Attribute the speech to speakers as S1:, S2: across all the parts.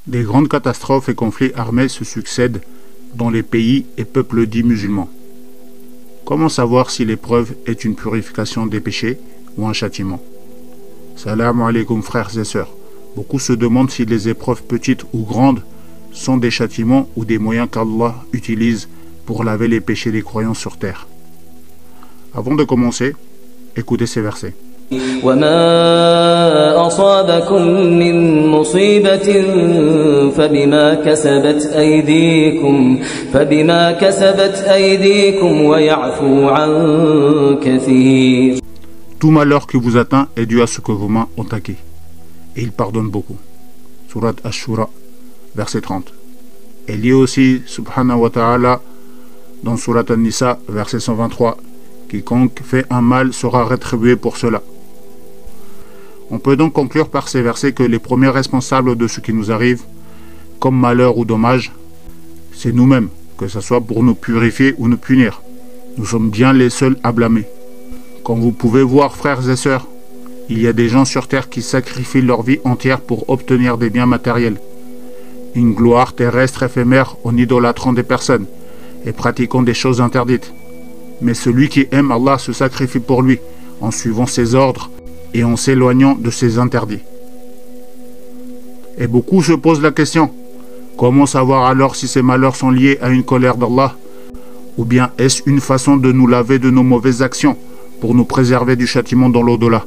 S1: Des grandes catastrophes et conflits armés se succèdent dans les pays et peuples dits musulmans. Comment savoir si l'épreuve est une purification des péchés ou un châtiment? Salam alaikum frères et sœurs. Beaucoup se demandent si les épreuves petites ou grandes sont des châtiments ou des moyens qu'Allah utilise pour laver les péchés des croyants sur terre. Avant de commencer, écoutez ces versets.
S2: وما أصابكم من مصيبة فبما كسبت أيديكم ويعفو عن كثير.
S1: Tout malheur qui vous atteint est dû à ce que vos mains ont acquis. Et il pardonne beaucoup. Surat Ash-Shura, verset 30. Et il y a aussi, subhanahu wa ta'ala, dans Surat An-Nisa, verset 123, quiconque fait un mal sera rétribué pour cela. On peut donc conclure par ces versets que les premiers responsables de ce qui nous arrive, comme malheur ou dommage, c'est nous-mêmes, que ce soit pour nous purifier ou nous punir. Nous sommes bien les seuls à blâmer. Comme vous pouvez voir, frères et sœurs, il y a des gens sur terre qui sacrifient leur vie entière pour obtenir des biens matériels, une gloire terrestre éphémère en idolâtrant des personnes et pratiquant des choses interdites. Mais celui qui aime Allah se sacrifie pour lui, en suivant ses ordres et en s'éloignant de ses interdits. Et beaucoup se posent la question, comment savoir alors si ces malheurs sont liés à une colère d'Allah? Ou bien est-ce une façon de nous laver de nos mauvaises actions pour nous préserver du châtiment dans l'au-delà?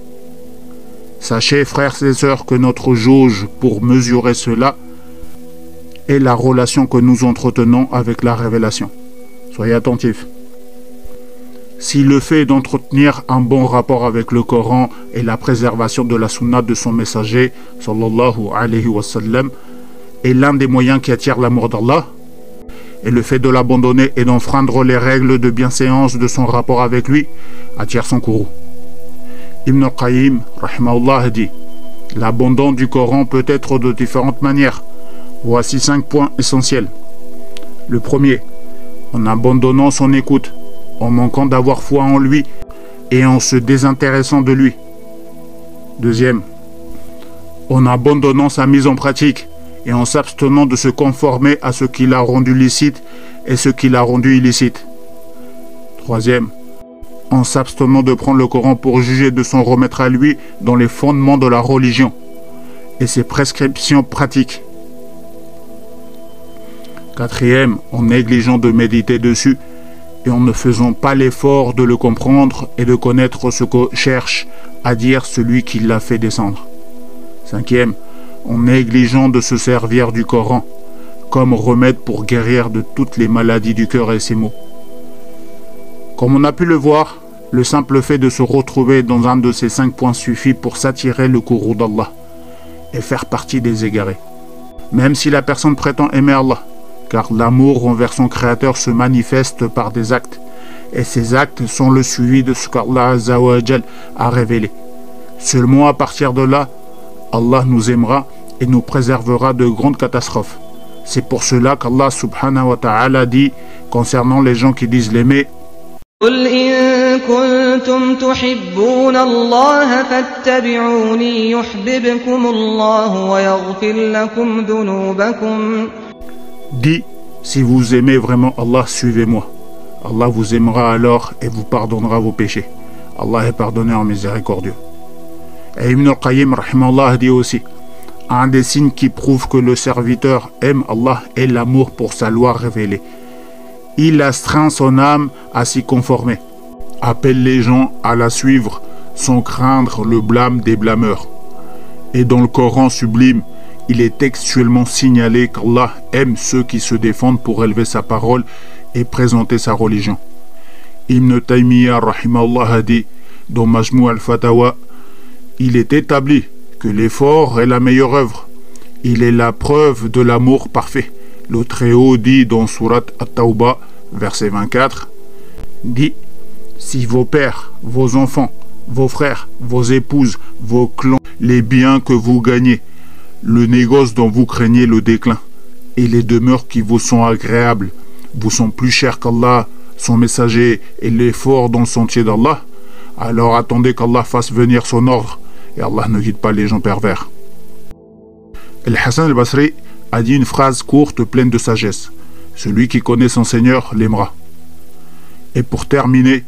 S1: Sachez, frères et sœurs, que notre jauge pour mesurer cela est la relation que nous entretenons avec la révélation. Soyez attentifs. Si le fait d'entretenir un bon rapport avec le Coran et la préservation de la sunna de son messager, sallallahu alayhi wa sallam, est l'un des moyens qui attirent l'amour d'Allah, et le fait de l'abandonner et d'enfreindre les règles de bienséance de son rapport avec lui attire son courroux. Ibn al-Qayyim, rahimahullah, dit: l'abandon du Coran peut être de différentes manières. Voici 5 points essentiels. Le premier, en abandonnant son écoute, en manquant d'avoir foi en lui et en se désintéressant de lui. Deuxième, en abandonnant sa mise en pratique et en s'abstenant de se conformer à ce qui l'a rendu licite et ce qui l'a rendu illicite. Troisième, en s'abstenant de prendre le Coran pour juger de son remettre à lui dans les fondements de la religion et ses prescriptions pratiques. Quatrième, en négligeant de méditer dessus et en ne faisant pas l'effort de le comprendre et de connaître ce que cherche à dire celui qui l'a fait descendre. Cinquième, en négligeant de se servir du Coran comme remède pour guérir de toutes les maladies du cœur et ses maux. Comme on a pu le voir, le simple fait de se retrouver dans un de ces 5 points suffit pour s'attirer le courroux d'Allah et faire partie des égarés. Même si la personne prétend aimer Allah, car l'amour envers son Créateur se manifeste par des actes, et ces actes sont le suivi de ce qu'Allah Azza wa Jal a révélé. Seulement à partir de là, Allah nous aimera et nous préservera de grandes catastrophes. C'est pour cela qu'Allah subhanahu wa ta'ala dit concernant les gens qui disent l'aimer:
S2: قل إن كنتم تحبون الله فاتبعوني يحببكم الله ويغفر لكم ذنوبكم.
S1: Dis, si vous aimez vraiment Allah, suivez-moi. Allah vous aimera alors et vous pardonnera vos péchés. Allah est pardonneur miséricordieux. Et Ibn al-Qayyim rahimahullah dit aussi: un des signes qui prouve que le serviteur aime Allah est l'amour pour sa loi révélée. Il astreint son âme à s'y conformer, appelle les gens à la suivre sans craindre le blâme des blâmeurs. Et dans le Coran sublime, il est textuellement signalé qu'Allah aime ceux qui se défendent pour élever sa parole et présenter sa religion. Ibn Taymiyyah rahimahullah a dit dans Majmou al-Fatawa: il est établi que l'effort est la meilleure œuvre. Il est la preuve de l'amour parfait. Le Très-Haut dit dans Surat At-Tawbah, verset 24, dit: si vos pères, vos enfants, vos frères, vos épouses, vos clans, les biens que vous gagnez, le négoce dont vous craignez le déclin, et les demeures qui vous sont agréables, vous sont plus chers qu'Allah, son messager, et l'effort dans le sentier d'Allah, alors attendez qu'Allah fasse venir son ordre, et Allah ne guide pas les gens pervers. El Hassan al-Basri a dit une phrase courte pleine de sagesse. Celui qui connaît son Seigneur l'aimera. Et pour terminer,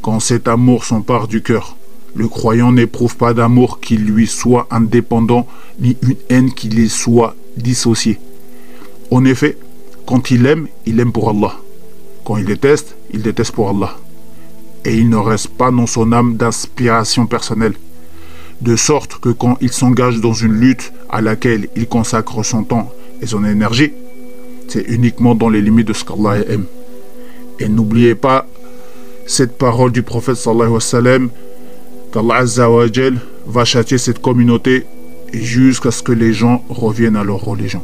S1: quand cet amour s'empare du cœur, le croyant n'éprouve pas d'amour qui lui soit indépendant, ni une haine qui lui soit dissociée. En effet, quand il aime pour Allah. Quand il déteste pour Allah. Et il ne reste pas dans son âme d'inspiration personnelle. De sorte que quand il s'engage dans une lutte à laquelle il consacre son temps et son énergie, c'est uniquement dans les limites de ce qu'Allah aime. Et n'oubliez pas cette parole du prophète sallallahu alayhi wa sallam, qu'Allah Azza wa Jal va châtier cette communauté jusqu'à ce que les gens reviennent à leur religion.